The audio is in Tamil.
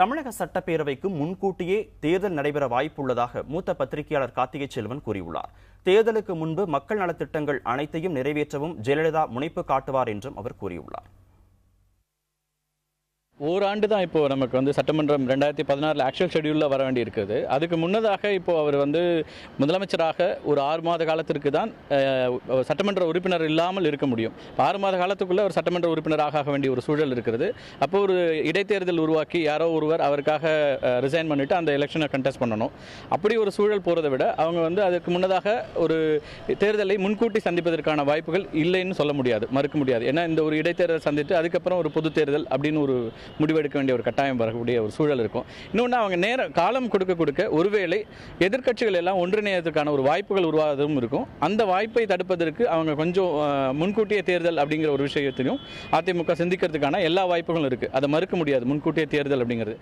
தமிழக சட்டப்பேரவைக்கு முன்கூட்டியே தேர்தல் நடைபெற வாய்ப்புள்ளதாக மூத்த பத்திரிகையாளர் கார்த்திகை செல்வன் கூறியுள்ளார். தேர்தலுக்கு முன்பு மக்கள் நலத்திட்டங்கள் அனைத்தையும் நிறைவேற்றவும் ஜெயலலிதா முனைப்பு காட்டுவார் என்றும் அவர் கூறியுள்ளார். ஓராண்டு தான் இப்போ நமக்கு வந்து சட்டமன்றம் 2016 ஆக்சுவல் ஷெட்யூலில் வர வேண்டி இருக்குது. அதுக்கு முன்னதாக இப்போ அவர் வந்து முதலமைச்சராக ஒரு 6 மாத காலத்திற்கு தான் சட்டமன்ற உறுப்பினர் இல்லாமல் இருக்க முடியும். 6 மாத காலத்துக்குள்ளே ஒரு சட்டமன்ற உறுப்பினராக ஆக வேண்டிய ஒரு சூழல் இருக்கிறது. அப்போ ஒரு இடைத்தேர்தல் உருவாக்கி யாரோ ஒருவர் அவருக்காக ரிசைன் பண்ணிவிட்டு அந்த எலெக்ஷனை கண்டெஸ்ட் பண்ணணும். அப்படி ஒரு சூழல் போகிறத விட அவங்க வந்து அதுக்கு முன்னதாக ஒரு தேர்தலை முன்கூட்டி சந்திப்பதற்கான வாய்ப்புகள் இல்லைன்னு சொல்ல முடியாது, மறுக்க முடியாது. ஏன்னா இந்த ஒரு இடைத்தேர்தல் சந்தித்து அதுக்கப்புறம் ஒரு பொது தேர்தல் அப்படின்னு ஒரு முடிவெடுக்க வேண்டிய ஒரு கட்டாயம் வரக்கூடிய ஒரு சூழல் இருக்கும். இன்னொன்று அவங்க காலம் கொடுக்க ஒருவேளை எதிர்க்கட்சிகள் எல்லாம் ஒன்றிணையதுக்கான ஒரு வாய்ப்புகள் உருவாவதும் இருக்கும். அந்த வாய்ப்பை தடுப்பதற்கு அவங்க கொஞ்சம் முன்கூட்டிய தேர்தல் அப்படிங்கிற ஒரு விஷயத்திலும் அதிமுக சிந்திக்கிறதுக்கான எல்லா வாய்ப்புகளும் இருக்குது. அதை மறுக்க முடியாது முன்கூட்டிய தேர்தல் அப்படிங்கிறது.